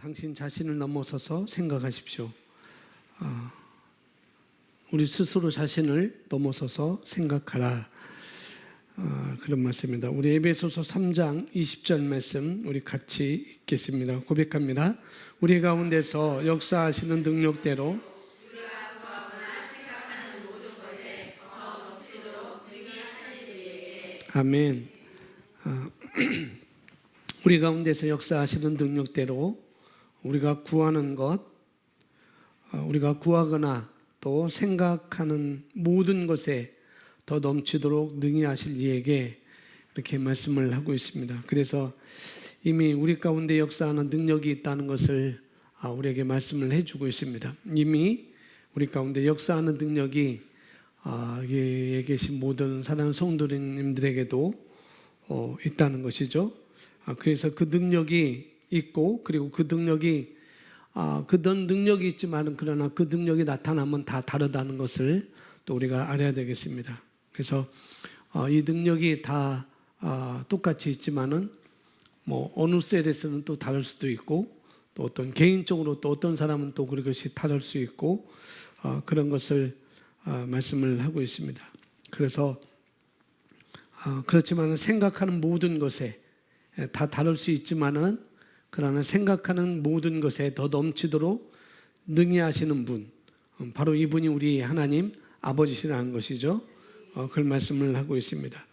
당신 자신을 넘어서서 생각하십시오. 우리 스스로 자신을 넘어서서 생각하라. 그런 말씀입니다. 우리 에베소서 3장 20절 말씀 우리 같이 읽겠습니다. 고백합니다. 우리 가운데서 역사하시는 능력대로 아멘. 우리 가운데서 역사하시는 능력대로 우리가 구하는 것, 우리가 구하거나 또 생각하는 모든 것에 더 넘치도록 능히 하실 이에게 이렇게 말씀을 하고 있습니다. 그래서 이미 우리 가운데 역사하는 능력이 있다는 것을 우리에게 말씀을 해주고 있습니다. 이미 우리 가운데 역사하는 능력이 여기에 계신 모든 사랑하는 성도님들에게도 있다는 것이죠. 그래서 그 능력이 있고, 그리고 그 능력이 그런 능력이 있지만 그러나 그 능력이 나타나면 다 다르다는 것을 또 우리가 알아야 되겠습니다. 그래서 이 능력이 다 똑같이 있지만은 뭐 어느 셀에서는 또 다를 수도 있고, 또 어떤 개인적으로 또 어떤 사람은 또 그것이 다를 수 있고, 그런 것을 말씀을 하고 있습니다. 그래서 그렇지만 생각하는 모든 것에 다 다를 수 있지만은 그러나 생각하는 모든 것에 더 넘치도록 능히 하시는 분, 바로 이분이 우리 하나님 아버지시라는 것이죠. 그런 말씀을 하고 있습니다.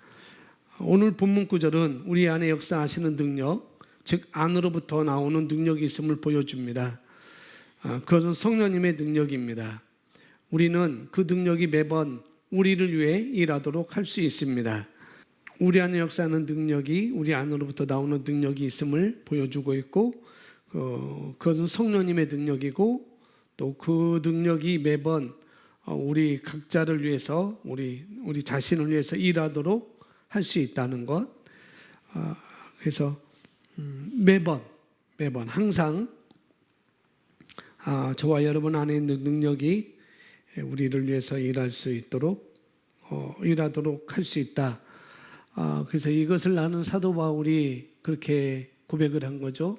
오늘 본문 구절은 우리 안에 역사하시는 능력, 즉 안으로부터 나오는 능력이 있음을 보여줍니다. 그것은 성령님의 능력입니다. 우리는 그 능력이 매번 우리를 위해 일하도록 할 수 있습니다. 우리 안에 역사하는 능력이 우리 안으로부터 나오는 능력이 있음을 보여주고 있고, 그것은 성령님의 능력이고, 또 그 능력이 매번 우리 각자를 위해서, 우리 자신을 위해서 일하도록 할 수 있다는 것. 그래서 매번 항상 저와 여러분 안에 있는 능력이 우리를 위해서 일할 수 있도록 일하도록 할 수 있다. 그래서 이것을 나는 사도 바울이 그렇게 고백을 한 거죠.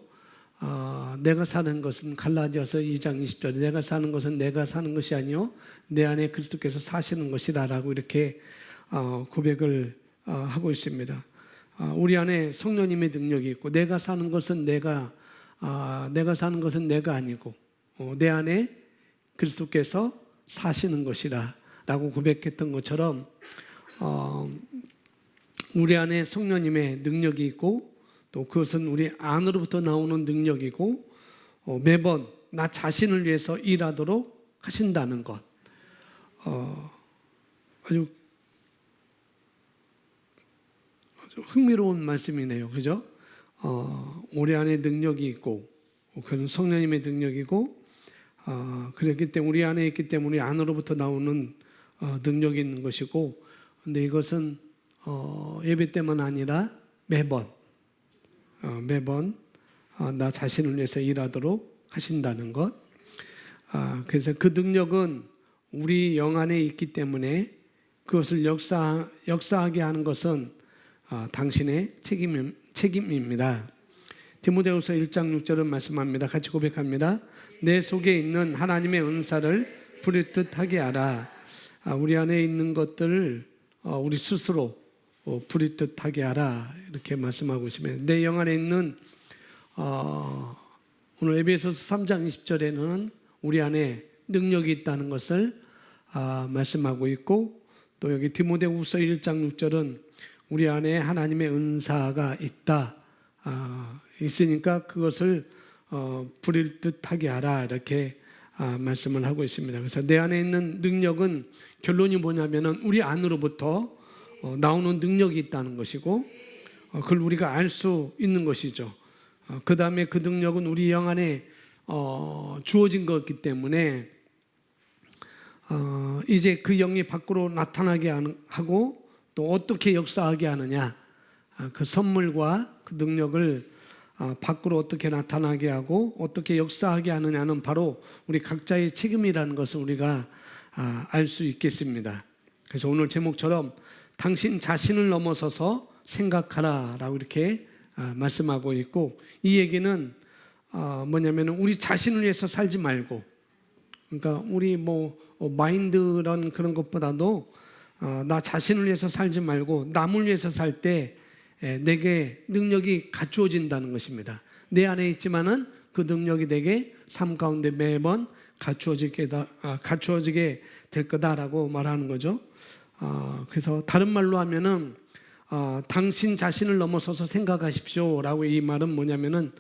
내가 사는 것은 갈라디아서 2장 20절에 내가 사는 것은 내가 사는 것이 아니요 내 안에 그리스도께서 사시는 것이라라고 이렇게 고백을 하고 있습니다. 우리 안에 성령님의 능력이 있고, 내가 사는 것은 내가 사는 것은 내가 아니고 내 안에 그리스도께서 사시는 것이라라고 고백했던 것처럼 우리 안에 성령님의 능력이 있고, 또 그것은 우리 안으로부터 나오는 능력이고, 매번 나 자신을 위해서 일하도록 하신다는 것. 아주 흥미로운 말씀이네요. 그죠? 우리 안에 능력이 있고, 그건 성령님의 능력이고, 그렇기 때문에 우리 안에 있기 때문에 우리 안으로부터 나오는 능력이 있는 것이고, 근데 이것은 예배 때만 아니라 매번 나 자신을 위해서 일하도록 하신다는 것. 그래서 그 능력은 우리 영 안에 있기 때문에 그것을 역사하게 하는 것은 당신의 책임입니다. 디모데후서 1장 6절은 말씀합니다. 같이 고백합니다. 내 속에 있는 하나님의 은사를 부릴 듯하게 하라. 우리 안에 있는 것들을 우리 스스로 부릴 듯하게 하라, 이렇게 말씀하고 있습니다. 내 영 안에 있는 오늘 에베소서 3장 20절에는 우리 안에 능력이 있다는 것을 말씀하고 있고, 또 여기 디모데후서 1장 6절은 우리 안에 하나님의 은사가 있으니까 그것을 부릴 듯하게 하라, 이렇게 말씀을 하고 있습니다. 그래서 내 안에 있는 능력은 결론이 뭐냐면은 우리 안으로부터 나오는 능력이 있다는 것이고, 그걸 우리가 알 수 있는 것이죠. 그 다음에 그 능력은 우리 영 안에 주어진 것이기 때문에 이제 그 영이 밖으로 나타나게 하고, 또 어떻게 역사하게 하느냐, 그 선물과 그 능력을 밖으로 어떻게 나타나게 하고 어떻게 역사하게 하느냐는 바로 우리 각자의 책임이라는 것을 우리가 알 수 있겠습니다. 그래서 오늘 제목처럼 당신 자신을 넘어서서 생각하라 라고 이렇게 말씀하고 있고, 이 얘기는 뭐냐면은 우리 자신을 위해서 살지 말고, 그러니까 우리 마인드란 그런 것보다도 나 자신을 위해서 살지 말고 남을 위해서 살 때 내게 능력이 갖추어진다는 것입니다. 내 안에 있지만은 그 능력이 내게 삶 가운데 매번 갖추어지게 될 거다라고 말하는 거죠. 그래서 다른 말로 하면은 당신 자신을 넘어서서 생각하십시오라고, 이 말은 뭐냐면은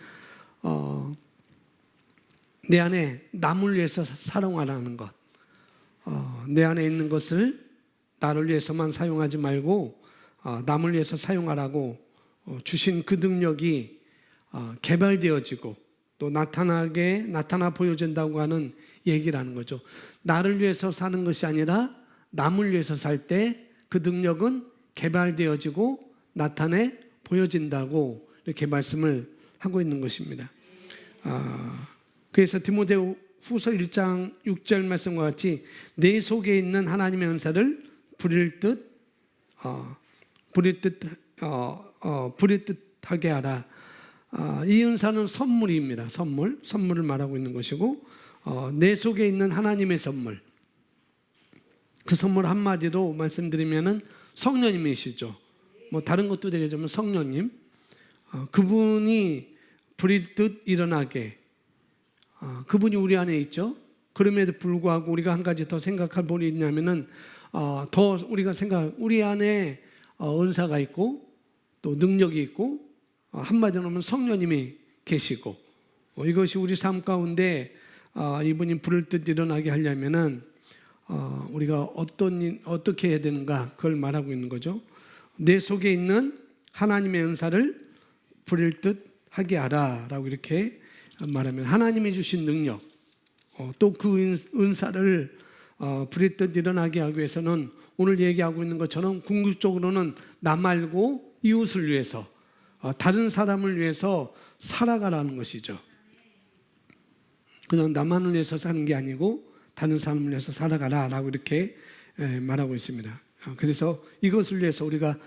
내 안에 남을 위해서 사용하라는 것. 내 안에 있는 것을 나를 위해서만 사용하지 말고 남을 위해서 사용하라고 주신 그 능력이 개발되어지고 또 나타나 보여진다고 하는 얘기라는 거죠. 나를 위해서 사는 것이 아니라 남을 위해서 살 때 그 능력은 개발되어지고 나타내 보여진다고 이렇게 말씀을 하고 있는 것입니다. 그래서 디모데 후서 1장 6절 말씀과 같이 내 속에 있는 하나님의 은사를 부릴 듯하게 하라. 이 은사는 선물입니다. 선물을 말하고 있는 것이고, 내 속에 있는 하나님의 선물, 그 선물 한마디로 말씀드리면은 성령님이시죠. 다른 것도 되겠지만 성령님, 그분이 부릴 듯 일어나게, 그분이 우리 안에 있죠. 그럼에도 불구하고 우리가 한 가지 더 생각할 부분이 있냐면은 더 우리가 우리 안에 은사가 있고 또 능력이 있고, 한마디로 하면 성령님이 계시고, 이것이 우리 삶 가운데 이분이 부를 듯 일어나게 하려면은 우리가 어떻게 해야 되는가, 그걸 말하고 있는 거죠. 내 속에 있는 하나님의 은사를 부릴 듯 하게 하라라고 이렇게 말하면, 하나님이 주신 능력, 또 그 은사를 부릴 듯 일어나게 하기 위해서는 오늘 얘기하고 있는 것처럼 궁극적으로는 나 말고 이웃을 위해서, 다른 사람을 위해서 살아가라는 것이죠. 그냥 나만을 위해서 사는 게 아니고 다른 사람을 위해서 살아가라라고 이렇게 말하고 있습니다. 그래서 이것을 위해서 우리가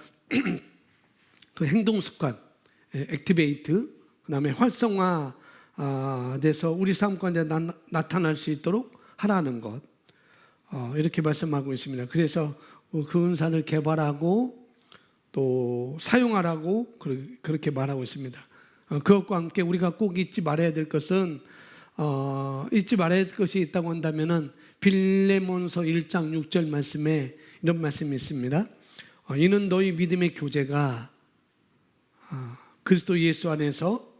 그 행동 습관, 액티베이트, 그다음에 활성화 돼서 우리 삶 가운데 나타날 수 있도록 하라는 것, 이렇게 말씀하고 있습니다. 그래서 그 은사를 개발하고 또 사용하라고 그렇게 말하고 있습니다. 그것과 함께 우리가 꼭 잊지 말아야 될 것은, 잊지 말아야 될 것이 있다고 한다면은 빌레몬서 1장 6절 말씀에 이런 말씀이 있습니다. 이는 너희 믿음의 교제가 그리스도 예수 안에서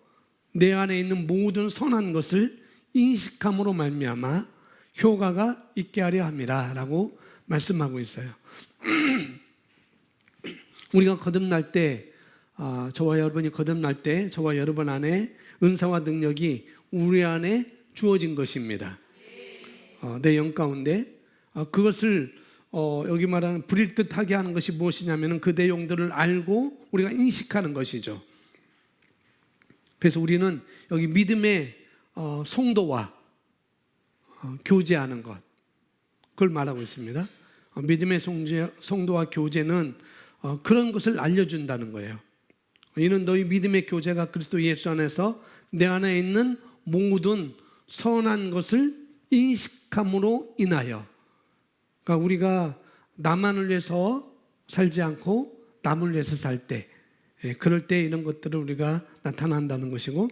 내 안에 있는 모든 선한 것을 인식함으로 말미암아 효과가 있게 하려 함이라 라고 말씀하고 있어요. 우리가 거듭날 때, 저와 여러분이 거듭날 때 저와 여러분 안에 은사와 능력이 우리 안에 주어진 것입니다. 내 영 가운데 그것을 여기 말하는 부릴 듯하게 하는 것이 무엇이냐면 그 내용들을 알고 우리가 인식하는 것이죠. 그래서 우리는 여기 믿음의 성도와 교제하는 것, 그걸 말하고 있습니다. 믿음의 성도와 교제는 그런 것을 알려준다는 거예요. 이는 너희 믿음의 교제가 그리스도 예수 안에서 내 안에 있는 모든 선한 것을 인식함으로 인하여, 그러니까 우리가 나만을 위해서 살지 않고 남을 위해서 살 때, 그럴 때 이런 것들을 우리가 나타난다는 것이고,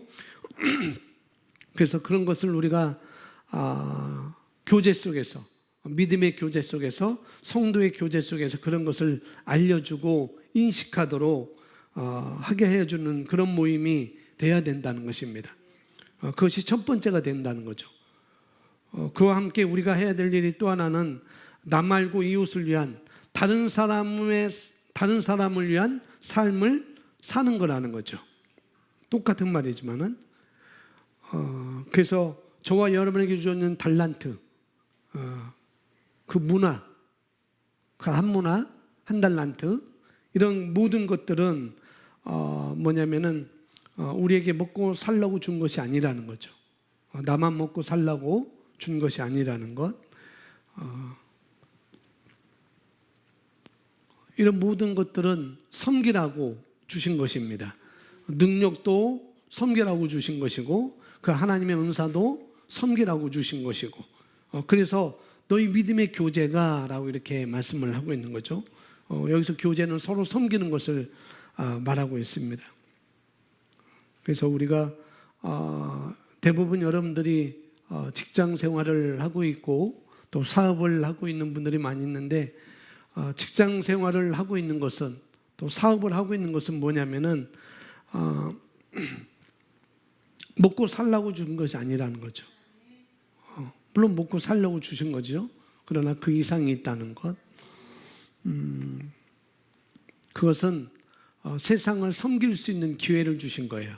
그래서 그런 것을 우리가 교제 속에서, 믿음의 교제 속에서, 성도의 교제 속에서 그런 것을 알려주고 인식하도록 하게 해주는 그런 모임이 돼야 된다는 것입니다. 그것이 첫 번째가 된다는 거죠. 그와 함께 우리가 해야 될 일이 또 하나는 나 말고 이웃을 위한, 다른 사람을 위한 삶을 사는 거라는 거죠. 똑같은 말이지만은, 그래서 저와 여러분에게 주어진 달란트, 그 문화, 그 한 문화, 한 달란트, 이런 모든 것들은 뭐냐면은 우리에게 먹고 살라고 준 것이 아니라는 거죠. 나만 먹고 살라고 준 것이 아니라는 것. 이런 모든 것들은 섬기라고 주신 것입니다. 능력도 섬기라고 주신 것이고, 그 하나님의 은사도 섬기라고 주신 것이고, 그래서 너희 믿음의 교제가 라고 이렇게 말씀을 하고 있는 거죠. 여기서 교제는 서로 섬기는 것을 말하고 있습니다. 그래서 우리가 대부분 여러분들이 직장 생활을 하고 있고 또 사업을 하고 있는 분들이 많이 있는데, 직장 생활을 하고 있는 것은, 또 사업을 하고 있는 것은 뭐냐면은 먹고 살라고 준 것이 아니라는 거죠. 물론 먹고 살려고 주신 거죠. 그러나 그 이상이 있다는 것. 그것은 세상을 섬길 수 있는 기회를 주신 거예요.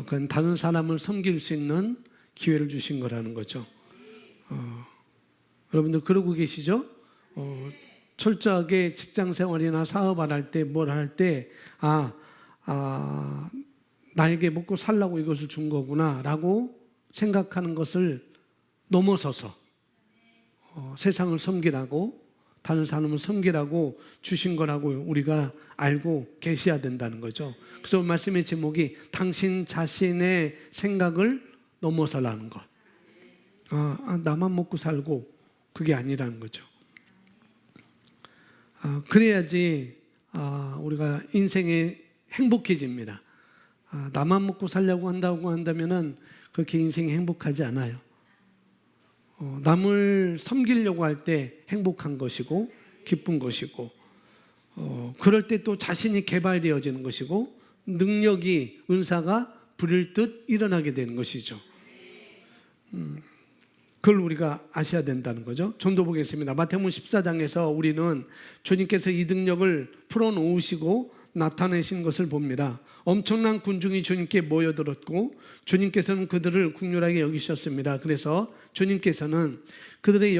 그건 다른 사람을 섬길 수 있는 기회를 주신 거라는 거죠. 여러분들 그러고 계시죠? 철저하게 직장 생활이나 사업을 할 때, 뭘 할 때, 나에게 먹고 살라고 이것을 준 거구나 라고 생각하는 것을 넘어서서 세상을 섬기라고, 다른 사람을 섬기라고 주신 거라고 우리가 알고 계셔야 된다는 거죠. 그래서 말씀의 제목이 당신 자신의 생각을 넘어서라는 것. 나만 먹고 살고, 그게 아니라는 거죠. 그래야지 우리가 인생이 행복해집니다. 나만 먹고 살려고 한다면은 그렇게 인생이 행복하지 않아요. 남을 섬기려고 할 때 행복한 것이고 기쁜 것이고, 그럴 때 또 자신이 개발되어지는 것이고, 능력이, 은사가 부릴 듯 일어나게 되는 것이죠. 그걸 우리가 아셔야 된다는 거죠. 좀 더 보겠습니다. 마태복음 14장에서 우리는 주님께서 이 능력을 풀어놓으시고 나타내신 것을 봅니다. 엄청난 군중이 주님께 모여들었고 주님께서는 그들을 긍휼하게 여기셨습니다. 그래서 주님께서는 그들의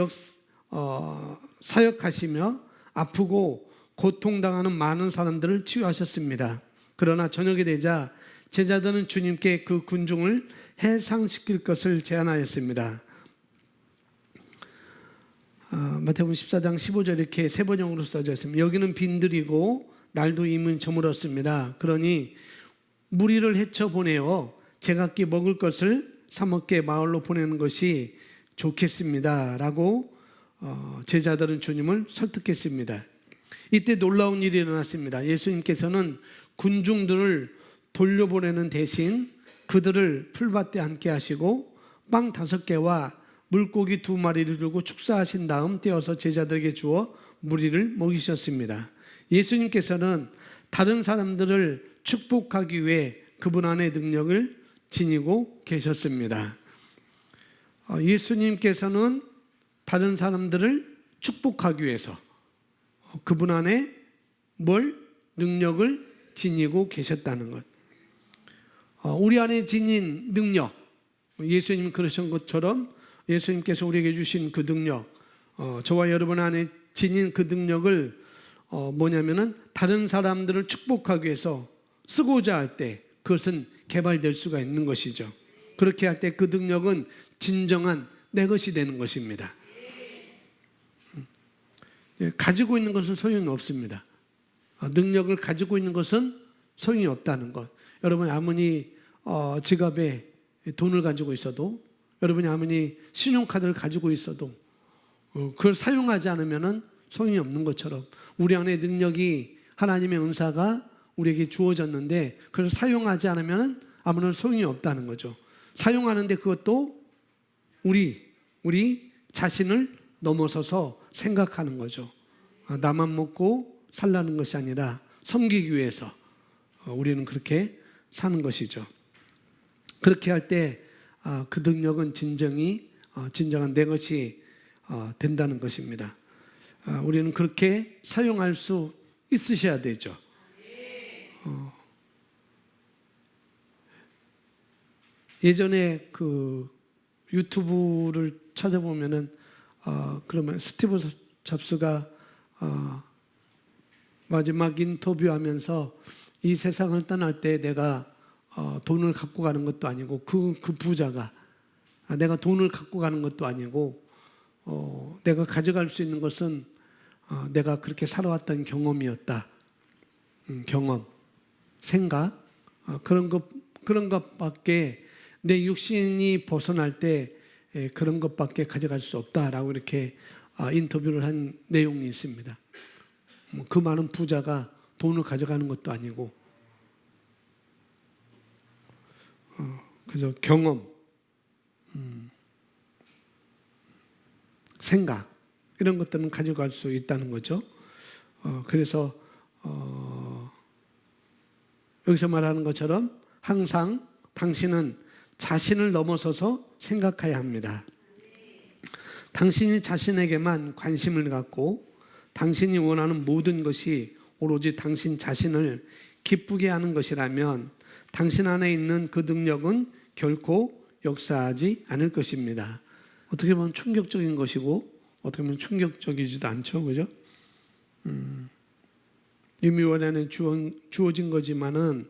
사역하시며 아프고 고통당하는 많은 사람들을 치유하셨습니다. 그러나 저녁이 되자 제자들은 주님께 그 군중을 해상시킬 것을 제안하였습니다. 마태복음 14장 15절 이렇게 세 번역으로 써져 있습니다. 여기는 빈들이고 날도 이미 저물었습니다. 그러니 무리를 헤쳐 보내어 제각기 먹을 것을 사 먹게 마을로 보내는 것이 좋겠습니다 라고 제자들은 주님을 설득했습니다. 이때 놀라운 일이 일어났습니다. 예수님께서는 군중들을 돌려보내는 대신 그들을 풀밭에 앉게 하시고 빵 5개와 물고기 2마리를 들고 축사하신 다음 떼어서 제자들에게 주어 무리를 먹이셨습니다. 예수님께서는 다른 사람들을 축복하기 위해 그분 안에 능력을 지니고 계셨습니다. 예수님께서는 다른 사람들을 축복하기 위해서 그분 안에 능력을 지니고 계셨다는 것. 우리 안에 지닌 능력, 예수님 그러신 것처럼 예수님께서 우리에게 주신 그 능력, 저와 여러분 안에 지닌 그 능력을 뭐냐면은 다른 사람들을 축복하기 위해서 쓰고자 할 때 그것은 개발될 수가 있는 것이죠. 그렇게 할 때 그 능력은 진정한 내 것이 되는 것입니다. 가지고 있는 것은 소용이 없습니다. 능력을 가지고 있는 것은 소용이 없다는 것. 여러분 아무리 지갑에 돈을 가지고 있어도, 여러분이 아무리 신용카드를 가지고 있어도 그걸 사용하지 않으면 소용이 없는 것처럼 우리 안에 능력이, 하나님의 은사가 우리에게 주어졌는데 그걸 사용하지 않으면 아무런 소용이 없다는 거죠. 사용하는데 그것도 우리 자신을 넘어서서 생각하는 거죠. 나만 먹고 살라는 것이 아니라 섬기기 위해서 우리는 그렇게 사는 것이죠. 그렇게 할 때 그 능력은 진정한 내 것이 된다는 것입니다. 우리는 그렇게 사용할 수 있으셔야 되죠. 예전에 그 유튜브를 찾아보면은 그러면 스티브 잡스가 마지막 인터뷰하면서 이 세상을 떠날 때 내가 돈을 갖고 가는 것도 아니고 그 부자가 내가 돈을 갖고 가는 것도 아니고 내가 가져갈 수 있는 것은 내가 그렇게 살아왔던 경험이었다. 경험, 생각, 그런 것밖에 내 육신이 벗어날 때 그런 것밖에 가져갈 수 없다라고 이렇게 인터뷰를 한 내용이 있습니다. 그 많은 부자가 돈을 가져가는 것도 아니고, 그래서 경험, 생각 이런 것들은 가져갈 수 있다는 거죠. 그래서 여기서 말하는 것처럼 항상 당신은 자신을 넘어서서 생각해야 합니다. 당신이 자신에게만 관심을 갖고 당신이 원하는 모든 것이 오로지 당신 자신을 기쁘게 하는 것이라면 당신 안에 있는 그 능력은 결코 역사하지 않을 것입니다. 어떻게 보면 충격적인 것이고 어떻게 보면 충격적이지도 않죠, 그죠? 이미 원래는 주어진 거지만은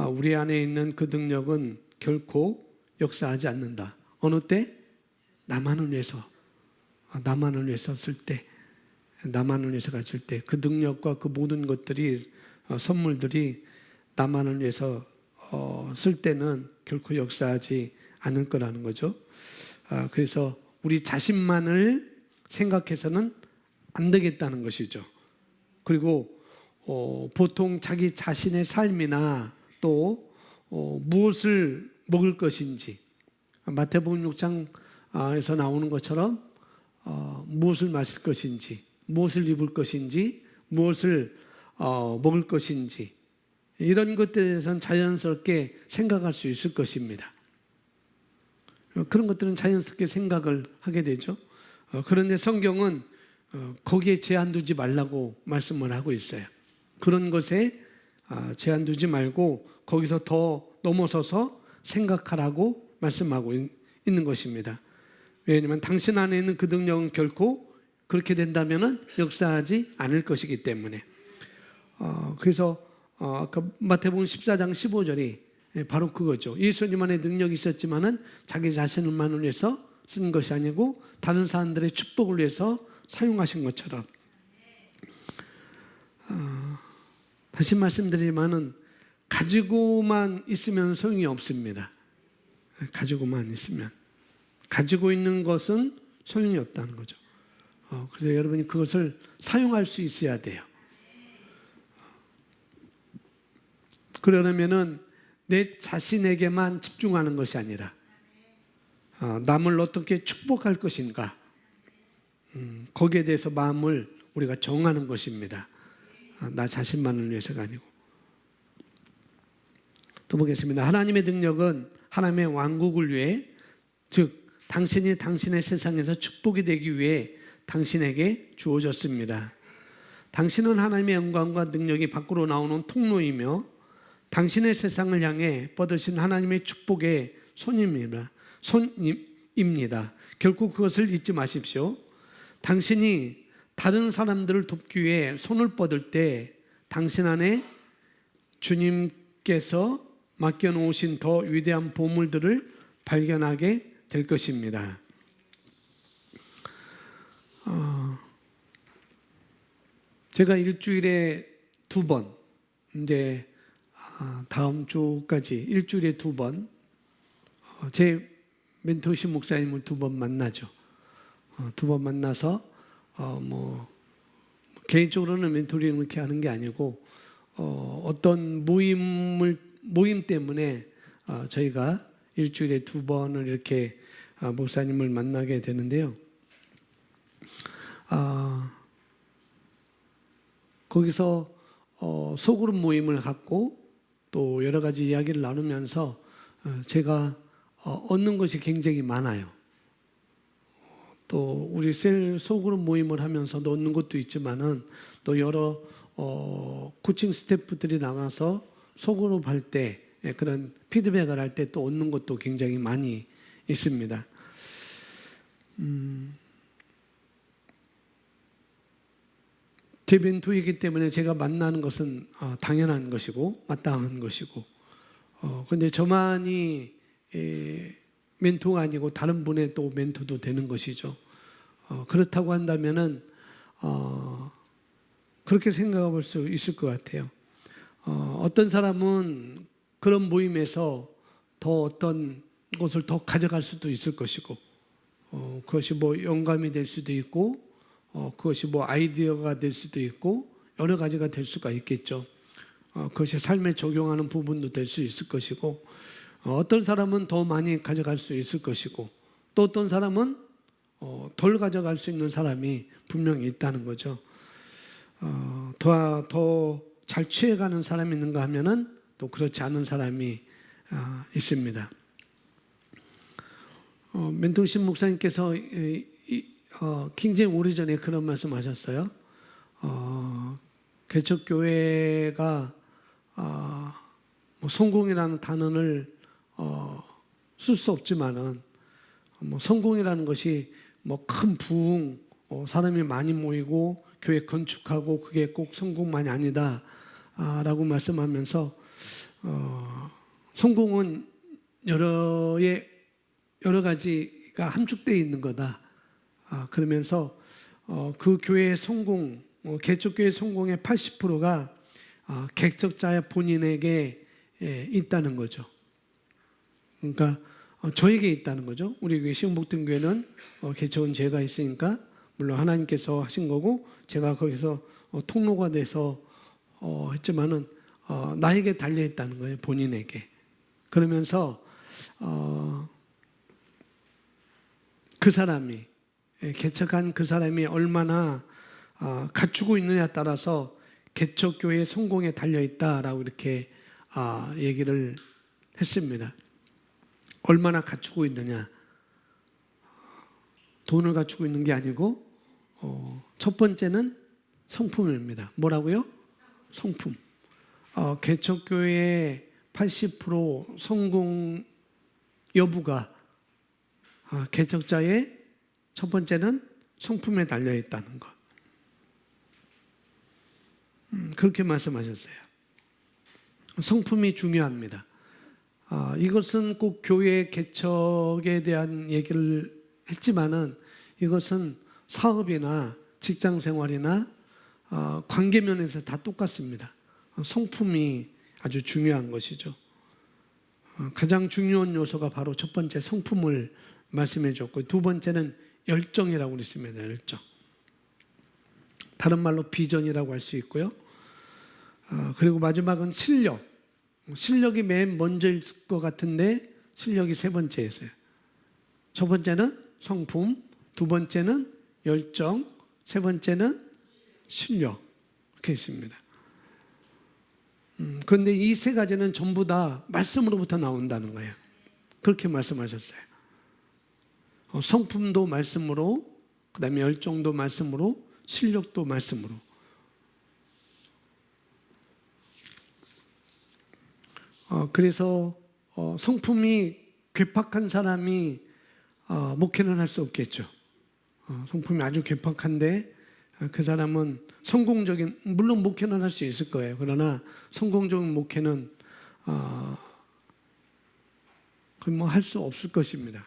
우리 안에 있는 그 능력은 결코 역사하지 않는다. 어느 때? 나만을 위해서, 나만을 위해서 쓸 때, 나만을 위해서 가질 때, 그 능력과 그 모든 것들이 선물들이 나만을 위해서 쓸 때는 결코 역사하지 않을 거라는 거죠. 그래서 우리 자신만을 생각해서는 안 되겠다는 것이죠. 그리고 보통 자기 자신의 삶이나 또 무엇을 먹을 것인지, 마태복음 6장에서 나오는 것처럼 무엇을 마실 것인지, 무엇을 입을 것인지, 무엇을 먹을 것인지, 이런 것들에 대해서는 자연스럽게 생각할 수 있을 것입니다. 그런 것들은 자연스럽게 생각을 하게 되죠. 그런데 성경은 거기에 제한 두지 말라고 말씀을 하고 있어요. 그런 것에 제한 두지 말고 거기서 더 넘어서서 생각하라고 말씀하고 있는 것입니다. 왜냐하면 당신 안에 있는 그 능력은 결코 그렇게 된다면 역사하지 않을 것이기 때문에. 그래서 아까 마태복음 14장 15절이 바로 그거죠. 예수님 안에 능력이 있었지만은 자기 자신만을 위해서 쓴 것이 아니고 다른 사람들의 축복을 위해서 사용하신 것처럼. 다시 말씀드리지만은 가지고만 있으면 소용이 없습니다. 가지고만 있으면. 가지고 있는 것은 소용이 없다는 거죠. 그래서 여러분이 그것을 사용할 수 있어야 돼요. 그러려면은 내 자신에게만 집중하는 것이 아니라 남을 어떻게 축복할 것인가, 거기에 대해서 마음을 우리가 정하는 것입니다. 나 자신만을 위해서가 아니고. 또 보겠습니다. 하나님의 능력은 하나님의 왕국을 위해, 즉 당신이 당신의 세상에서 축복이 되기 위해 당신에게 주어졌습니다. 당신은 하나님의 영광과 능력이 밖으로 나오는 통로이며 당신의 세상을 향해 뻗으신 하나님의 축복의 손입니다. 결코 그것을 잊지 마십시오. 당신이 다른 사람들을 돕기 위해 손을 뻗을 때 당신 안에 주님께서 맡겨놓으신 더 위대한 보물들을 발견하게 될 것입니다. 제가 일주일에 2번, 이제 다음 주까지 일주일에 2번 제 멘토신 목사님을 2번 만나죠. 2번 만나서 개인적으로는 멘토링을 이렇게 하는 게 아니고 어떤 모임 때문에 저희가 일주일에 2번을 이렇게 목사님을 만나게 되는데요. 거기서 소그룹 모임을 갖고 또 여러 가지 이야기를 나누면서 제가 얻는 것이 굉장히 많아요. 또 우리 셀 소그룹 모임을 하면서도 얻는 것도 있지만은 또 여러 코칭 스태프들이 나가서 소그룹 할 때 그런 피드백을 할 때 또 얻는 것도 굉장히 많이 있습니다. 제 멘토이기 때문에 제가 만나는 것은 당연한 것이고 마땅한 것이고, 그런데 저만이 멘토가 아니고 다른 분의 또 멘토도 되는 것이죠. 그렇다고 한다면은 그렇게 생각해 볼 수 있을 것 같아요. 어떤 사람은 그런 모임에서 더 어떤 것을 더 가져갈 수도 있을 것이고, 그것이 뭐 영감이 될 수도 있고, 그것이 뭐 아이디어가 될 수도 있고, 여러 가지가 될 수가 있겠죠. 그것이 삶에 적용하는 부분도 될 수 있을 것이고, 어떤 사람은 더 많이 가져갈 수 있을 것이고, 또 어떤 사람은 덜 가져갈 수 있는 사람이 분명히 있다는 거죠. 더 잘 취해가는 사람이 있는가 하면은 또 그렇지 않은 사람이 있습니다. 멘통신 목사님께서 굉장히 오래전에 그런 말씀하셨어요. 개척교회가 뭐 성공이라는 단어를 쓸 수 없지만은 뭐 성공이라는 것이 뭐 큰 부흥, 사람이 많이 모이고 교회 건축하고 그게 꼭 성공만이 아니다라고 말씀하면서 성공은 여러 가지가 함축되어 있는 거다. 그러면서 그 교회의 성공, 개척교회 성공의 80%가 개척자 본인에게 있다는 거죠. 그러니까 저에게 있다는 거죠. 우리 교회 시흥복등교회는 개척은 제가 있으니까 물론 하나님께서 하신 거고 제가 거기서 통로가 돼서 했지만은 나에게 달려 있다는 거예요. 본인에게. 그러면서 그 사람이 개척한 그 사람이 얼마나 갖추고 있느냐에 따라서 개척교회의 성공에 달려 있다라고 이렇게 얘기를 했습니다. 얼마나 갖추고 있느냐. 돈을 갖추고 있는 게 아니고 첫 번째는 성품입니다. 뭐라고요? 성품. 개척교회의 80% 성공 여부가 개척자의 첫 번째는 성품에 달려 있다는 것. 그렇게 말씀하셨어요. 성품이 중요합니다. 이것은 꼭 교회 개척에 대한 얘기를 했지만은 이것은 사업이나 직장 생활이나 관계면에서 다 똑같습니다. 성품이 아주 중요한 것이죠. 가장 중요한 요소가 바로 첫 번째 성품을 말씀해 줬고 두 번째는 열정이라고 그랬습니다. 열정. 다른 말로 비전이라고 할 수 있고요. 그리고 마지막은 실력. 실력이 맨 먼저일 것 같은데 실력이 세 번째였어요. 첫 번째는 성품, 두 번째는 열정, 세 번째는 실력. 이렇게 있습니다. 그런데 이 세 가지는 전부 다 말씀으로부터 나온다는 거예요. 그렇게 말씀하셨어요. 성품도 말씀으로, 그 다음에 열정도 말씀으로, 실력도 말씀으로. 그래서 성품이 괴팍한 사람이 목회는 할 수 없겠죠. 성품이 아주 괴팍한데 그 사람은 성공적인, 물론 목회는 할 수 있을 거예요. 그러나 성공적인 목회는 뭐 할 수 없을 것입니다.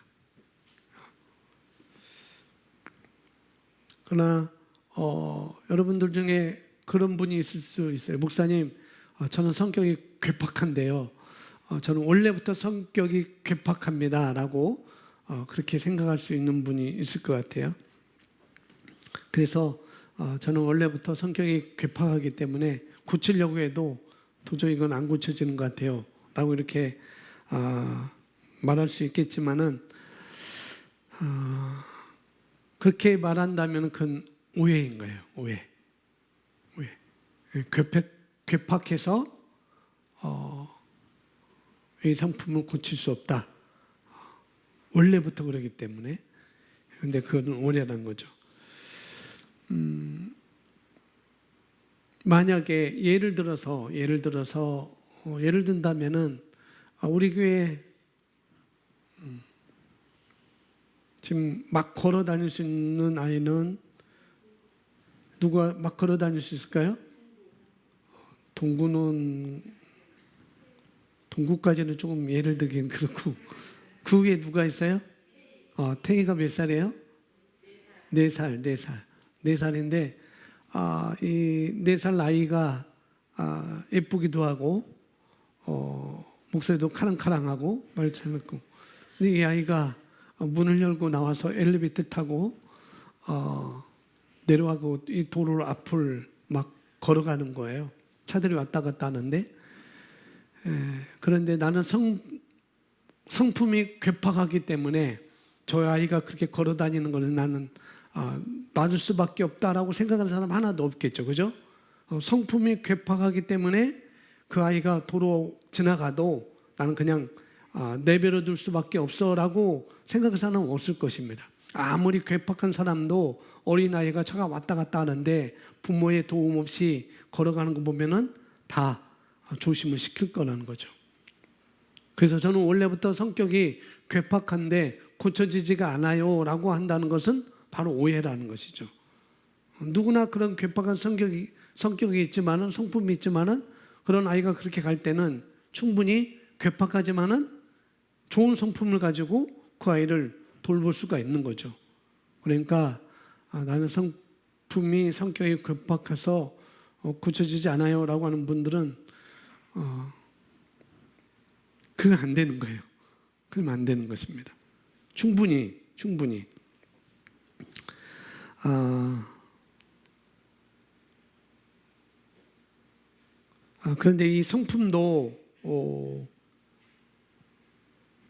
그러나 여러분들 중에 그런 분이 있을 수 있어요. 목사님, 저는 성격이 괴팍한데요. 저는 원래부터 성격이 괴팍합니다. 라고 그렇게 생각할 수 있는 분이 있을 것 같아요. 그래서 저는 원래부터 성격이 괴팍하기 때문에 고치려고 해도 도저히 이건 안 고쳐지는 것 같아요. 라고 이렇게 말할 수 있겠지만은 그렇게 말한다면 그건 오해인 거예요. 오해. 괴팍해서 이 상품을 고칠 수 없다. 원래부터 그러기 때문에. 그런데 그건 오해라는 거죠. 만약에 예를 든다면은 우리 교회 지금 막 걸어 다닐 수 있는 아이는 누가 막 걸어 다닐 수 있을까요? 동구까지는 조금 예를 들긴 그렇고 그 위에 누가 있어요? 태희가 몇 살이에요? 4살인데 이 4살 나이가 예쁘기도 하고 목소리도 카랑카랑하고 말 잘 듣고 근데 이 아이가 문을 열고 나와서 엘리베이터 타고 내려가고 이 도로 앞을 막 걸어가는 거예요. 차들이 왔다 갔다 하는데 그런데 나는 성품이 괴팍하기 때문에 저 아이가 그렇게 걸어 다니는 것을 나는 놔줄 수밖에 없다라고 생각하는 사람 하나도 없겠죠. 그죠? 성품이 괴팍하기 때문에 그 아이가 도로 지나가도 나는 그냥 내버려 둘 수밖에 없어라고 생각하는 사람은 없을 것입니다. 아무리 괴팍한 사람도 어린아이가 차가 왔다 갔다 하는데 부모의 도움 없이 걸어가는 거 보면은 다 조심을 시킬 거라는 거죠. 그래서 저는 원래부터 성격이 괴팍한데 고쳐지지가 않아요 라고 한다는 것은 바로 오해라는 것이죠. 누구나 그런 괴팍한 성격이 있지만은, 성품이 있지만은, 그런 아이가 그렇게 갈 때는 충분히 괴팍하지만은 좋은 성품을 가지고 그 아이를 돌볼 수가 있는 거죠. 그러니까 나는 성격이 괴팍해서 고쳐지지 않아요 라고 하는 분들은 그건 안 되는 거예요. 그러면 안 되는 것입니다. 충분히 그런데 이 성품도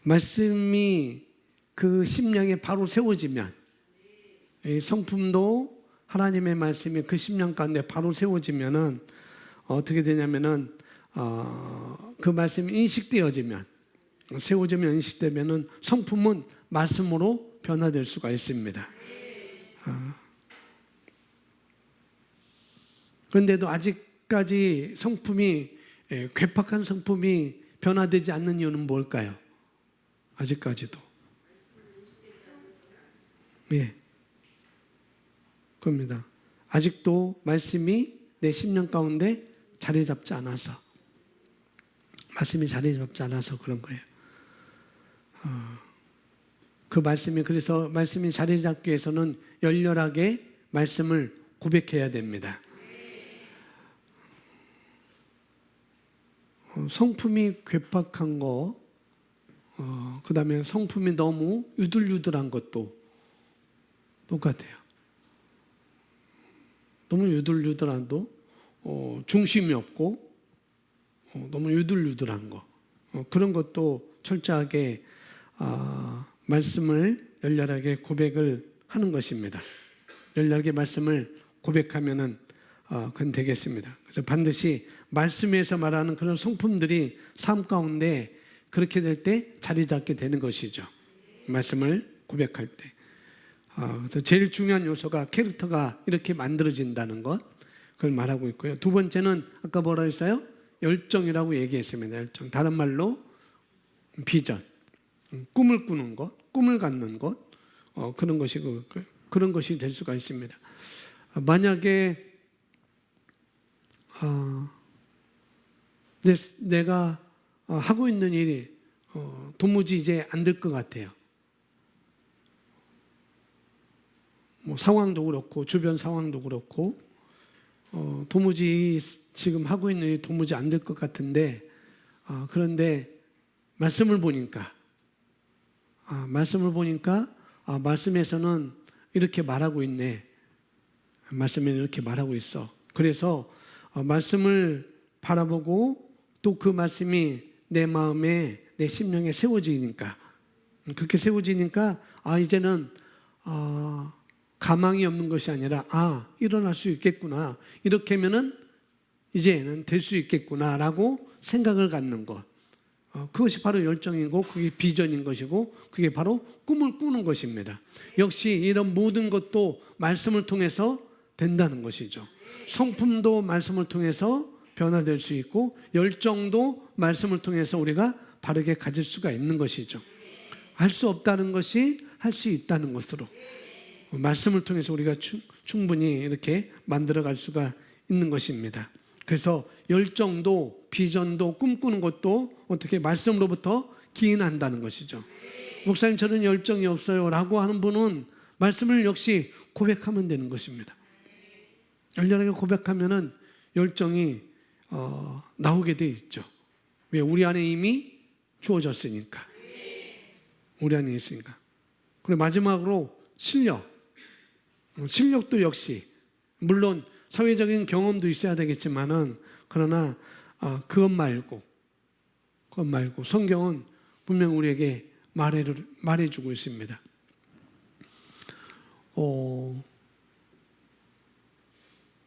말씀이 그 심령에 바로 세워지면, 이 성품도 하나님의 말씀이 그 심령 가운데 바로 세워지면은 어떻게 되냐면은 그 말씀이 세워지면 인식되면은 성품은 말씀으로 변화될 수가 있습니다. 그런데도 아직까지 괴팍한 성품이 변화되지 않는 이유는 뭘까요? 아직까지도. 예. 그겁니다. 아직도 말씀이 내 심령 가운데 자리 잡지 않아서. 말씀이 자리 잡지 않아서 그런 거예요. 그래서 말씀이 자리 잡기 위해서는 열렬하게 말씀을 고백해야 됩니다. 성품이 괴팍한 거, 그 다음에 성품이 너무 유들유들한 것도 똑같아요. 너무 유들유들한도 중심이 없고 너무 유들유들한 거, 그런 것도 철저하게 말씀을 열렬하게 고백을 하는 것입니다. 열렬하게 말씀을 고백하면은 그건 되겠습니다. 그래서 반드시 말씀에서 말하는 그런 성품들이 삶 가운데 그렇게 될 때 자리 잡게 되는 것이죠. 말씀을 고백할 때. 그래서 제일 중요한 요소가 캐릭터가 이렇게 만들어진다는 것, 그걸 말하고 있고요. 두 번째는 아까 뭐라 했어요? 열정이라고 얘기했습니다. 열정. 다른 말로 비전, 꿈을 꾸는 것, 꿈을 갖는 것, 그런 것이 될 수가 있습니다. 만약에 내가 하고 있는 일이 도무지 이제 안 될 것 같아요. 뭐 상황도 그렇고 주변 상황도 그렇고 도무지 지금 하고 있는 일이 도무지 안 될 것 같은데 그런데 말씀을 보니까 말씀에서는 이렇게 말하고 있네. 말씀에는 이렇게 말하고 있어. 그래서 말씀을 바라보고 또 그 말씀이 내 마음에 내 심령에 세워지니까 그렇게 세워지니까 이제는 가망이 없는 것이 아니라 일어날 수 있겠구나. 이렇게 하면은 이제는 될 수 있겠구나라고 생각을 갖는 것. 그것이 바로 열정이고 그게 비전인 것이고 그게 바로 꿈을 꾸는 것입니다. 역시 이런 모든 것도 말씀을 통해서 된다는 것이죠. 성품도 말씀을 통해서 변화될 수 있고 열정도 말씀을 통해서 우리가 바르게 가질 수가 있는 것이죠. 할 수 없다는 것이 할 수 있다는 것으로 말씀을 통해서 우리가 충분히 이렇게 만들어갈 수가 있는 것입니다. 그래서 열정도 비전도 꿈꾸는 것도 어떻게 말씀으로부터 기인한다는 것이죠. 목사님 저는 열정이 없어요 라고 하는 분은 말씀을 역시 고백하면 되는 것입니다. 열렬하게 고백하면은 열정이 나오게 돼 있죠. 왜? 우리 안에 이미 주어졌으니까. 우리 안에 있으니까. 그리고 마지막으로 실력도 역시 물론 사회적인 경험도 있어야 되겠지만은 그러나 그것 말고 성경은 분명 우리에게 말해주고 있습니다.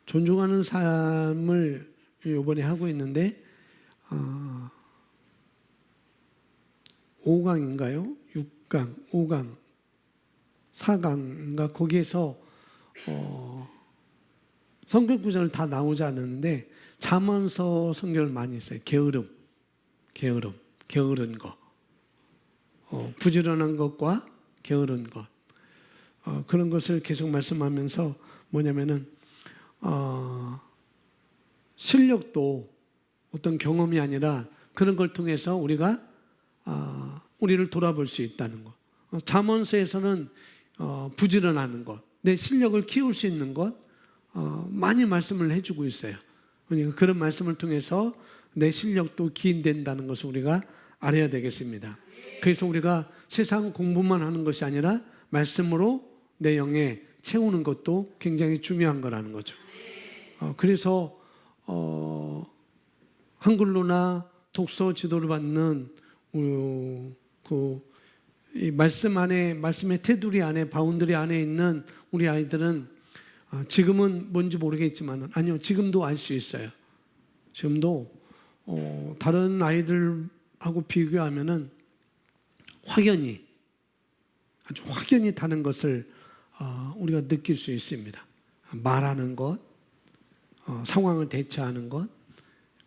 존중하는 삶을 이번에 하고 있는데 5강인가요? 6강, 5강, 4강인가 거기에서 성경 구절을 다 나오지 않았는데 잠언서 성경을 많이 써요. 게으른 것, 부지런한 것과 게으른 것, 그런 것을 계속 말씀하면서 뭐냐면은 실력도 어떤 경험이 아니라 그런 걸 통해서 우리가 우리를 돌아볼 수 있다는 것. 잠언서에서는 부지런하는 것, 내 실력을 키울 수 있는 것 많이 말씀을 해주고 있어요. 그러니까 그런 말씀을 통해서 내 실력도 기인된다는 것을 우리가 알아야 되겠습니다. 그래서 우리가 세상 공부만 하는 것이 아니라 말씀으로 내 영에 채우는 것도 굉장히 중요한 거라는 거죠. 그래서 한글로나 독서 지도를 받는 이 말씀 안에, 말씀의 테두리 안에, 바운드리 안에 있는 우리 아이들은 지금은 뭔지 모르겠지만, 아니요, 지금도 알 수 있어요. 지금도 다른 아이들하고 비교하면은 아주 확연히 다른 것을 우리가 느낄 수 있습니다. 말하는 것, 상황을 대처하는 것,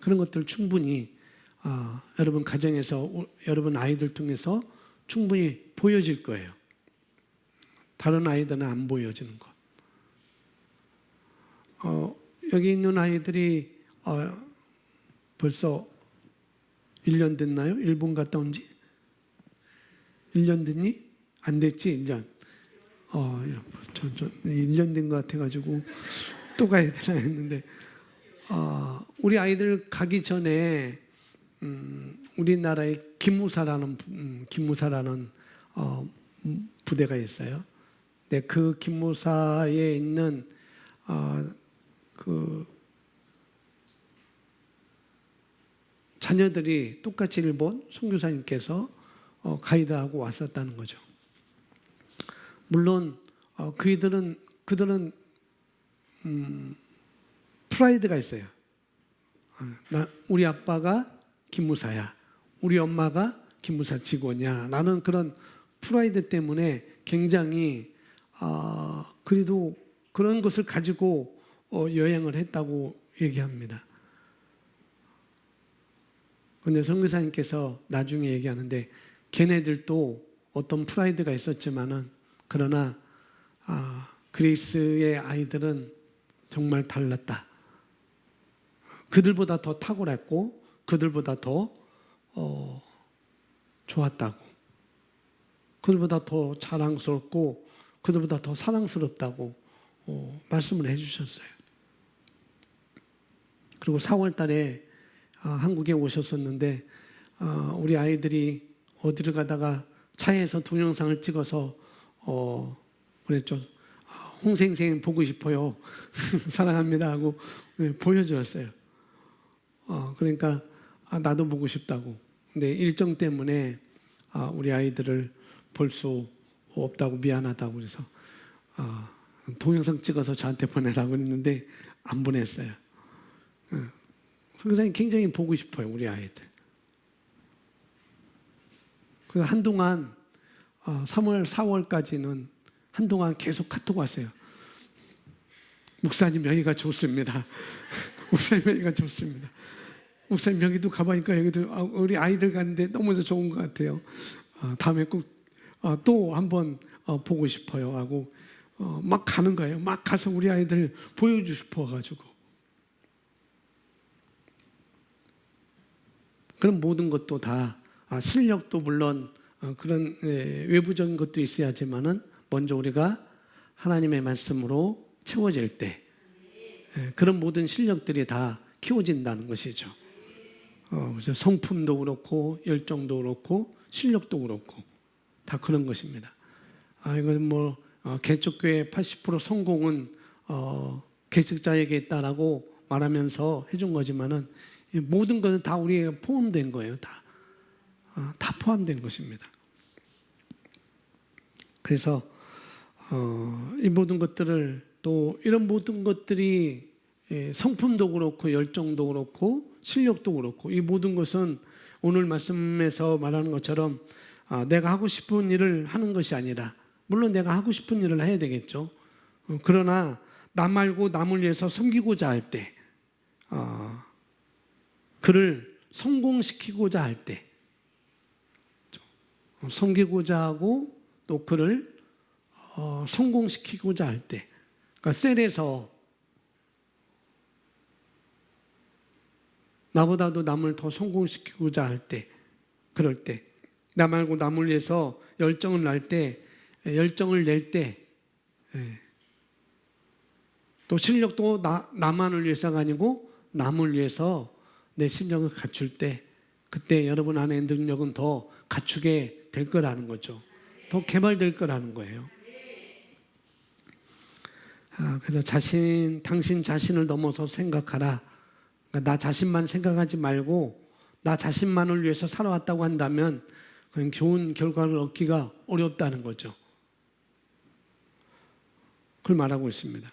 그런 것들 충분히 여러분 가정에서 여러분 아이들 통해서 충분히 보여질 거예요. 다른 아이들은 안 보여지는 것. 여기 있는 아이들이 벌써 1년 됐나요? 일본 갔다 온 지? 1년 됐니? 안 됐지, 1년. 1년 된 것 같아가지고 또 가야 되나 했는데, 우리 아이들 가기 전에 우리나라의 기무사라는 부대가 있어요. 네, 그 기무사에 있는 그 자녀들이 똑같이 일본 선교사님께서 가이드하고 왔었다는 거죠. 물론 그들은 프라이드가 있어요. 우리 아빠가 기무사야, 우리 엄마가 기무사 직원이야. 나는 그런 프라이드 때문에 굉장히 그래도 그런 것을 가지고 여행을 했다고 얘기합니다. 그런데 선교사님께서 나중에 얘기하는데 걔네들도 어떤 프라이드가 있었지만은 그러나 그리스의 아이들은 정말 달랐다. 그들보다 더 탁월했고 그들보다 더 좋았다고, 그들보다 더 자랑스럽고 그들보다 더 사랑스럽다고 말씀을 해주셨어요. 그리고 4월 달에 한국에 오셨었는데 우리 아이들이 어디를 가다가 차에서 동영상을 찍어서 그랬죠. 홍생생 보고 싶어요. 사랑합니다 하고 보여주었어요. 그러니까 나도 보고 싶다고. 근데 일정 때문에 우리 아이들을 볼 수 없다고 미안하다고 그래서 동영상 찍어서 저한테 보내라고 했는데 안 보냈어요. 선교사님 굉장히 보고 싶어요, 우리 아이들. 그래서 한동안 3월, 4월까지는 한동안 계속 카톡 왔어요. 목사님 여기가 좋습니다. 목사님 여기가 좋습니다. 목사님 여기도 가보니까 여기도 우리 아이들 가는데 너무 좋은 것 같아요. 다음에 꼭 또 한번 보고 싶어요 하고 막 가는 거예요. 막 가서 우리 아이들 보여주고 싶어가지고. 그런 모든 것도 다 실력도 물론 그런 외부적인 것도 있어야지만은 먼저 우리가 하나님의 말씀으로 채워질 때 그런 모든 실력들이 다 키워진다는 것이죠. 그래서 성품도 그렇고 열정도 그렇고 실력도 그렇고 다 그런 것입니다. 이건 뭐 개척교회 80% 성공은 개척자에게 있다라고 말하면서 해준 거지만은 모든 것은 다 우리에게 포함된 거예요. 다 포함된 것입니다. 그래서 이 모든 것들을 또 이런 모든 것들이 성품도 그렇고 열정도 그렇고 실력도 그렇고 이 모든 것은 오늘 말씀에서 말하는 것처럼 내가 하고 싶은 일을 하는 것이 아니라 물론 내가 하고 싶은 일을 해야 되겠죠. 그러나 나 말고 남을 위해서 섬기고자 할 때, 그를 성공시키고자 할 때, 섬기고자 하고 또 그를 성공시키고자 할 때, 그러니까 셀에서 나보다도 남을 더 성공시키고자 할 때, 그럴 때, 나 말고 남을 위해서 열정을 낼 때, 또 실력도 나만을 위해서가 아니고 남을 위해서 내 실력을 갖출 때, 그때 여러분 안에 능력은 더 갖추게 될 거라는 거죠. 더 개발될 거라는 거예요. 그래서 당신 자신을 넘어서 생각하라. 그러니까 나 자신만 생각하지 말고 나 자신만을 위해서 살아왔다고 한다면 그냥 좋은 결과를 얻기가 어렵다는 거죠. 그걸 말하고 있습니다.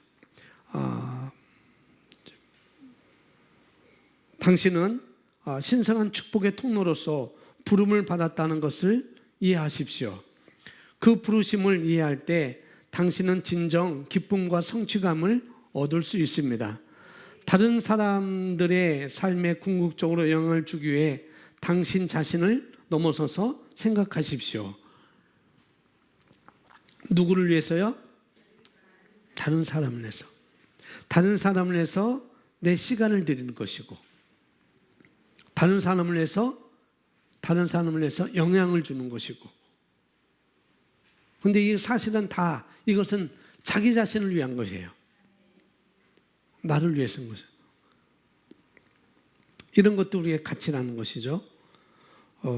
당신은 신성한 축복의 통로로서 부름을 받았다는 것을 이해하십시오. 그 부르심을 이해할 때 당신은 진정 기쁨과 성취감을 얻을 수 있습니다. 다른 사람들의 삶에 궁극적으로 영향을 주기 위해 당신 자신을 넘어서서 생각하십시오. 누구를 위해서요? 다른 사람을 위해서. 다른 사람을 위해서 내 시간을 드리는 것이고, 다른 사람을 위해서 영향을 주는 것이고. 근데 이 사실은 다 이것은 자기 자신을 위한 것이에요. 나를 위해서인 것이에요. 이런 것도 우리의 가치라는 것이죠.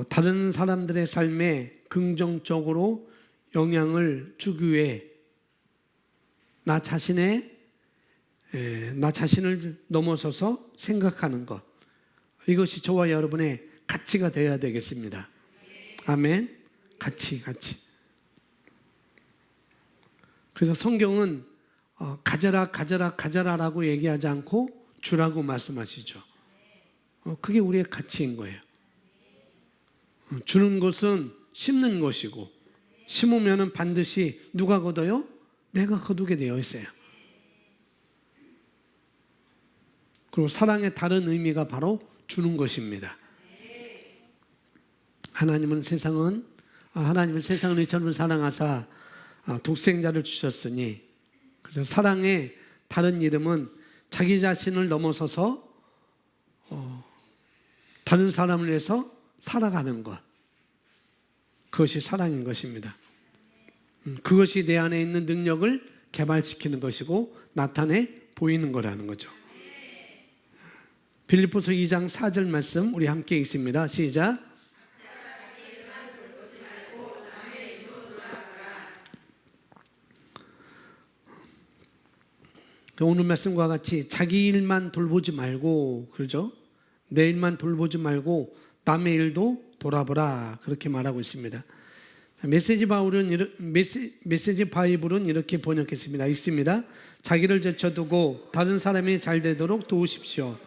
다른 사람들의 삶에 긍정적으로 영향을 주기 위해 나 자신을 넘어서서 생각하는 것, 이것이 저와 여러분의 가치가 되어야 되겠습니다. 아멘. 가치. 그래서 성경은 가져라라고 얘기하지 않고 주라고 말씀하시죠. 그게 우리의 가치인 거예요. 주는 것은 심는 것이고, 심으면은 반드시 누가 거둬요? 내가 거두게 되어 있어요. 그리고 사랑의 다른 의미가 바로 주는 것입니다. 하나님은 세상을 이처럼 사랑하사 독생자를 주셨으니, 그래서 사랑의 다른 이름은 자기 자신을 넘어서서 다른 사람을 위해서 살아가는 것, 그것이 사랑인 것입니다. 그것이 내 안에 있는 능력을 개발시키는 것이고 나타내 보이는 거라는 거죠. 빌립보서 2장 4절 말씀 우리 함께 읽습니다. 시작. 오늘 말씀과 같이 자기 일만 돌보지 말고, 그러죠? 내 일만 돌보지 말고 남의 일도 돌아보라, 그렇게 말하고 있습니다. 메시지 바이블은 이렇게 번역했습니다. 읽습니다. 자기를 제쳐두고 다른 사람이 잘 되도록 도우십시오.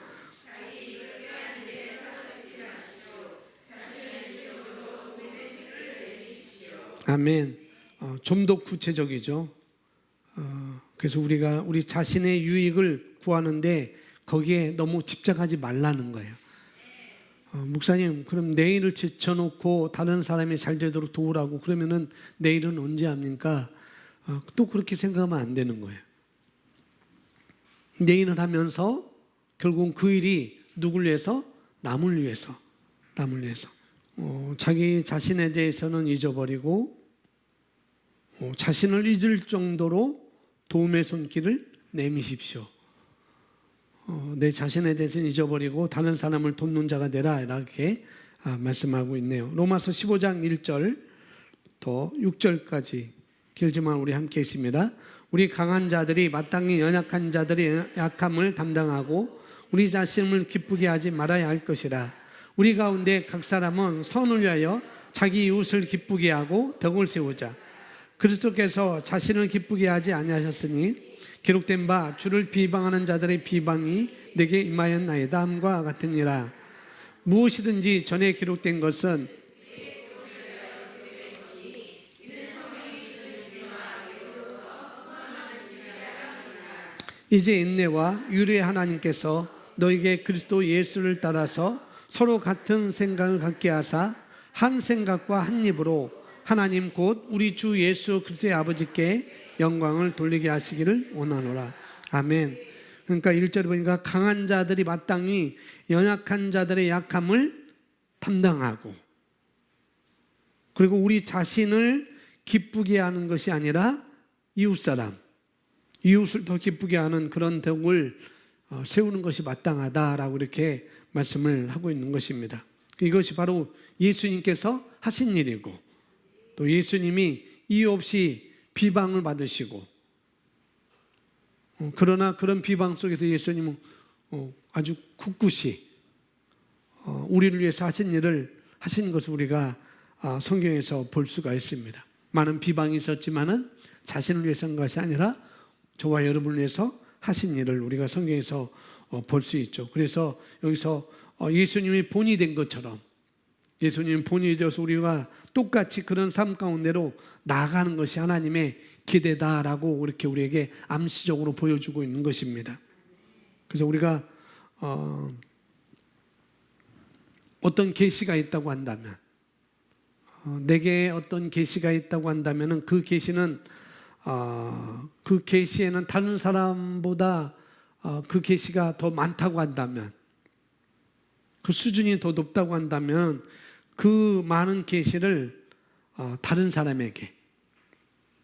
아멘. 좀 더 구체적이죠. 그래서 우리가 우리 자신의 유익을 구하는데 거기에 너무 집착하지 말라는 거예요. 목사님, 그럼 내일을 제쳐놓고 다른 사람이 잘 되도록 도우라고 그러면은 내일은 언제 합니까? 또 그렇게 생각하면 안 되는 거예요. 내일을 하면서 결국 그 일이 누굴 위해서? 남을 위해서. 자기 자신에 대해서는 잊어버리고 자신을 잊을 정도로 도움의 손길을 내미십시오. 내 자신에 대해서는 잊어버리고 다른 사람을 돕는 자가 되라, 이렇게 말씀하고 있네요. 로마서 15장 1절 6절까지 길지만 우리 함께 있습니다. 우리 강한 자들이 마땅히 연약한 자들의 약함을 담당하고 우리 자신을 기쁘게 하지 말아야 할 것이라. 우리 가운데 각 사람은 선을 위하여 자기 이웃을 기쁘게 하고 덕을 세우자. 그리스도께서 자신을 기쁘게 하지 아니하셨으니 기록된 바 주를 비방하는 자들의 비방이 내게 임하였나이다 함과 같으니라. 무엇이든지 전에 기록된 것은 이제 인내와 유리의 하나님께서 너에게 그리스도 예수를 따라서 서로 같은 생각을 갖게 하사 한 생각과 한 입으로 하나님 곧 우리 주 예수 그리스도의 아버지께 영광을 돌리게 하시기를 원하노라. 아멘. 그러니까 1절에 보니까 강한 자들이 마땅히 연약한 자들의 약함을 담당하고, 그리고 우리 자신을 기쁘게 하는 것이 아니라 이웃사람, 이웃을 더 기쁘게 하는 그런 덕을 세우는 것이 마땅하다라고 이렇게 말씀을 하고 있는 것입니다. 이것이 바로 예수님께서 하신 일이고, 또 예수님이 이유 없이 비방을 받으시고, 그러나 그런 비방 속에서 예수님은 아주 굳굳이 우리를 위해서 하신 일을 하신 것을 우리가 성경에서 볼 수가 있습니다. 많은 비방이 있었지만은 자신을 위해서 한 것이 아니라 저와 여러분을 위해서 하신 일을 우리가 성경에서 볼 수 있죠. 그래서 여기서 예수님이 본이 된 것처럼, 예수님이 본이 되어서 우리가 똑같이 그런 삶 가운데로 나아가는 것이 하나님의 기대다라고 이렇게 우리에게 암시적으로 보여주고 있는 것입니다. 그래서 우리가 어떤 계시가 있다고 한다면, 내게 어떤 계시가 있다고 한다면 그 계시는 그 계시에는 다른 사람보다 그 계시가 더 많다고 한다면, 그 수준이 더 높다고 한다면 그 많은 계시를 다른 사람에게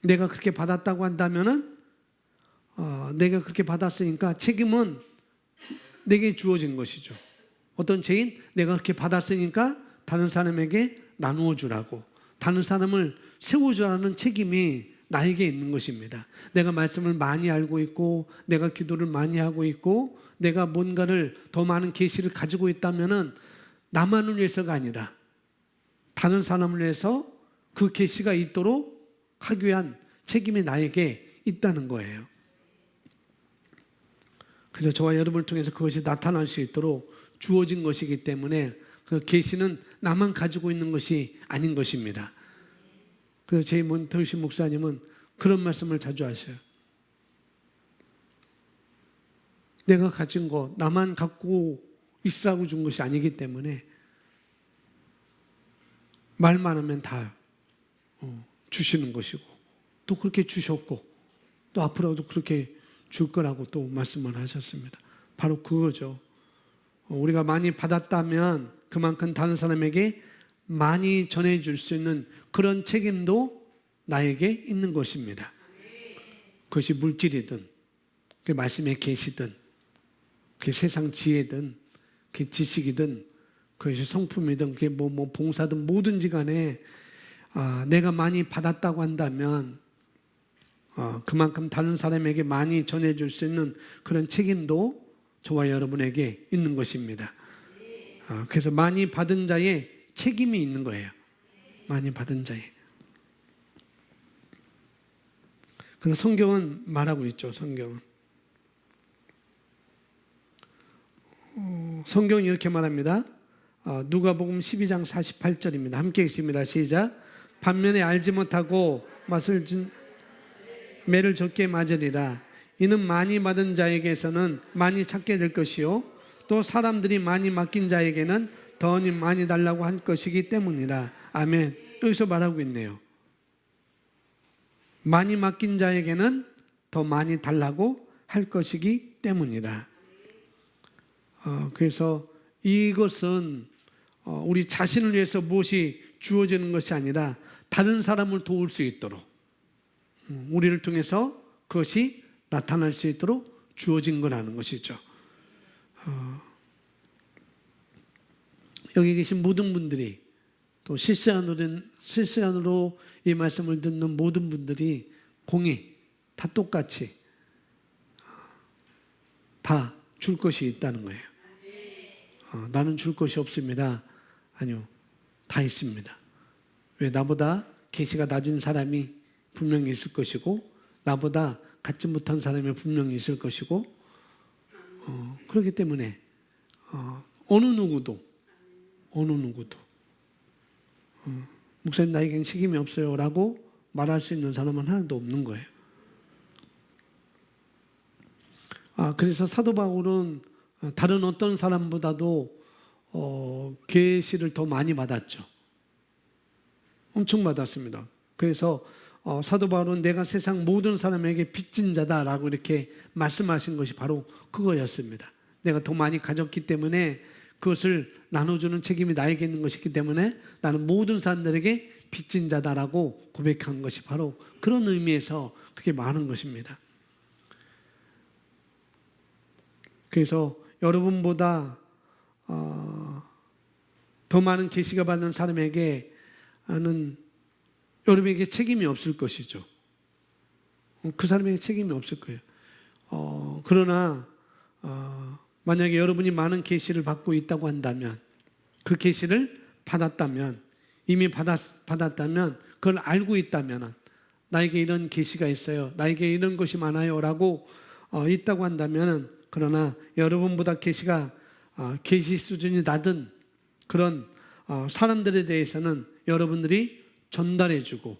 내가 그렇게 받았다고 한다면은 내가 그렇게 받았으니까 책임은 내게 주어진 것이죠. 어떤 죄인 내가 그렇게 받았으니까 다른 사람에게 나누어 주라고, 다른 사람을 세워주라는 책임이 나에게 있는 것입니다. 내가 말씀을 많이 알고 있고 내가 기도를 많이 하고 있고 내가 뭔가를 더 많은 계시를 가지고 있다면은 나만을 위해서가 아니라 다른 사람을 위해서 그 계시가 있도록 하기 위한 책임이 나에게 있다는 거예요. 그래서 저와 여러분을 통해서 그것이 나타날 수 있도록 주어진 것이기 때문에 그 계시는 나만 가지고 있는 것이 아닌 것입니다. 그래서 제 문태우신 목사님은 그런 말씀을 자주 하셔요. 내가 가진 거 나만 갖고 있으라고 준 것이 아니기 때문에 말만 하면 다 주시는 것이고, 또 그렇게 주셨고 또 앞으로도 그렇게 줄 거라고 또 말씀을 하셨습니다. 바로 그거죠. 우리가 많이 받았다면 그만큼 다른 사람에게 많이 전해줄 수 있는 그런 책임도 나에게 있는 것입니다. 그것이 물질이든 그 말씀의 계시든 그게 세상 지혜든 그게 지식이든 그것이 성품이든 그게 뭐 봉사든 뭐든지 간에 내가 많이 받았다고 한다면 그만큼 다른 사람에게 많이 전해줄 수 있는 그런 책임도 저와 여러분에게 있는 것입니다. 그래서 많이 받은 자의 책임이 있는 거예요. 많이 받은 자의. 그래서 성경은 말하고 있죠. 성경은 이렇게 말합니다. 누가복음 12장 48절입니다. 함께 읽습니다. 시작. 반면에 알지 못하고 매를 적게 맞으리라. 이는 많이 받은 자에게서는 많이 찾게 될 것이요 또 사람들이 많이 맡긴 자에게는 더 많이 달라고 할 것이기 때문이라. 아멘. 여기서 말하고 있네요. 많이 맡긴 자에게는 더 많이 달라고 할 것이기 때문이라. 그래서 이것은 우리 자신을 위해서 무엇이 주어지는 것이 아니라 다른 사람을 도울 수 있도록, 우리를 통해서 그것이 나타날 수 있도록 주어진 거라는 것이죠. 여기 계신 모든 분들이, 또 실시간으로 이 말씀을 듣는 모든 분들이 공히 다 똑같이 다 줄 것이 있다는 거예요. 나는 줄 것이 없습니다. 아니요, 다 있습니다. 왜? 나보다 계시가 낮은 사람이 분명히 있을 것이고 나보다 갖지 못한 사람이 분명히 있을 것이고 그렇기 때문에 어느 누구도 목사님 나에겐 책임이 없어요 라고 말할 수 있는 사람은 하나도 없는 거예요. 그래서 사도 바울은 다른 어떤 사람보다도 계시를 더 많이 받았죠. 엄청 받았습니다. 그래서 사도 바울은 내가 세상 모든 사람에게 빚진 자다라고 이렇게 말씀하신 것이 바로 그거였습니다. 내가 더 많이 가졌기 때문에 그것을 나눠주는 책임이 나에게 있는 것이기 때문에 나는 모든 사람들에게 빚진 자다라고 고백한 것이 바로 그런 의미에서 그렇게 많은 것입니다. 그래서 여러분보다 더 많은 계시가 받는 사람에게는 여러분에게 책임이 없을 것이죠. 그 사람에게 책임이 없을 거예요. 그러나 만약에 여러분이 많은 계시를 받고 있다고 한다면, 그 계시를 받았다면, 이미 받았다면, 그걸 알고 있다면, 나에게 이런 계시가 있어요, 나에게 이런 것이 많아요 라고 있다고 한다면, 그러나 여러분보다 계시가 계시 수준이 낮은 그런 사람들에 대해서는 여러분들이 전달해주고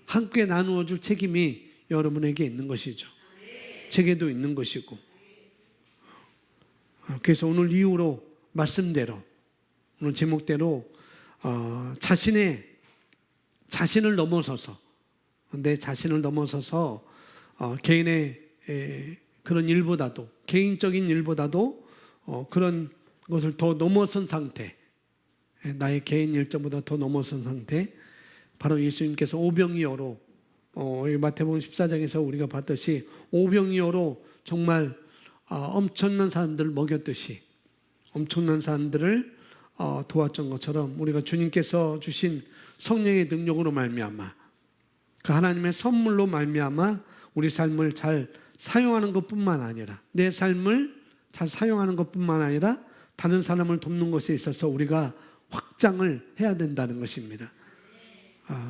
함께 나누어줄 책임이 여러분에게 있는 것이죠. 제게도 있는 것이고. 그래서 오늘 이후로 말씀대로, 오늘 제목대로 자신을 넘어서서, 내 자신을 넘어서서 개인의 그런 일보다도, 개인적인 일보다도 그런 것을 더 넘어선 상태, 나의 개인 일정보다 더 넘어선 상태, 바로 예수님께서 오병이어로 마태복음 14장에서 우리가 봤듯이 오병이어로 정말 엄청난 사람들을 먹였듯이 엄청난 사람들을 도왔던 것처럼 우리가 주님께서 주신 성령의 능력으로 말미암아, 그 하나님의 선물로 말미암아 우리 삶을 잘 사용하는 것뿐만 아니라, 내 삶을 잘 사용하는 것뿐만 아니라 다른 사람을 돕는 것에 있어서 우리가 확장을 해야 된다는 것입니다.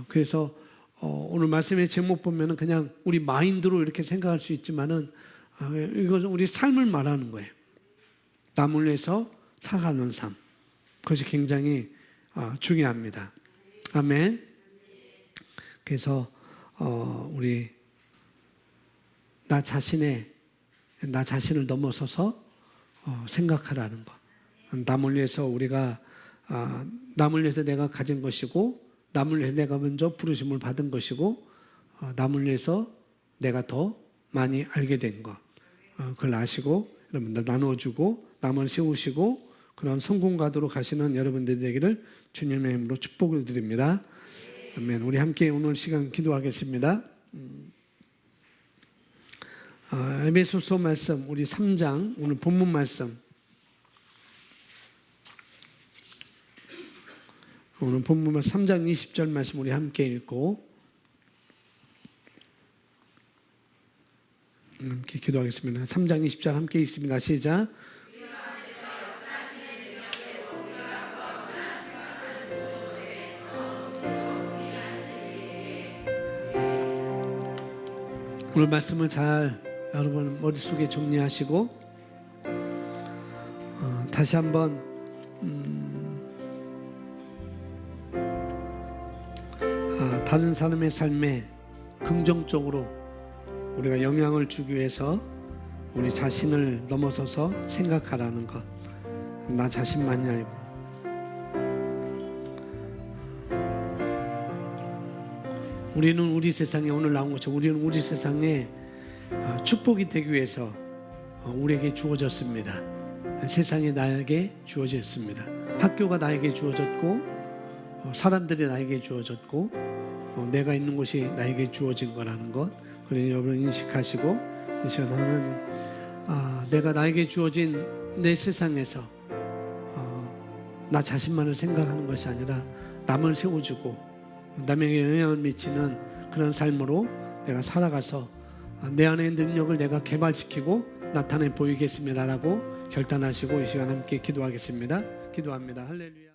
그래서 오늘 말씀의 제목 보면은 그냥 우리 마인드로 이렇게 생각할 수 있지만은 이것은 우리 삶을 말하는 거예요. 남을 위해서 살아가는 삶, 그것이 굉장히 중요합니다. 아멘. 그래서 우리 나 자신을 넘어서서 생각하라는 것. 남을 위해서 남을 위해서 내가 가진 것이고, 남을 위해서 내가 먼저 부르심을 받은 것이고, 남을 위해서 내가 더 많이 알게 된 것. 그걸 아시고 여러분들 나눠주고 남을 세우시고 그런 성공가도로 가시는 여러분들 되기를 주님의 이름으로 축복을 드립니다. 아멘. 우리 함께 오늘 시간 기도하겠습니다. 에베소서 말씀 우리 3장 오늘 본문 말씀, 오늘 본문 3장 20절 말씀 우리 함께 읽고 함께 기도하겠습니다. 3장 20절 함께 읽습니다. 시작. 오늘 말씀을 잘 여러분 머릿속에 정리하시고 다시 한번 다른 사람의 삶에 긍정적으로 우리가 영향을 주기 위해서 우리 자신을 넘어서서 생각하라는 것. 나 자신만이 알고 우리는 우리 세상에 오늘 나온 것처럼 우리는 우리 세상에 축복이 되기 위해서 우리에게 주어졌습니다. 세상에 나에게 주어졌습니다. 학교가 나에게 주어졌고 사람들이 나에게 주어졌고 내가 있는 곳이 나에게 주어진 거라는 것. 그러니 여러분 인식하시고 이 시간 하나님 내가 나에게 주어진 내 세상에서 나 자신만을 생각하는 것이 아니라 남을 세워주고 남에게 영향을 미치는 그런 삶으로 내가 살아가서 내 안의 능력을 내가 개발시키고 나타내 보이겠습니다라고 결단하시고 이 시간 함께 기도하겠습니다. 기도합니다. 할렐루야.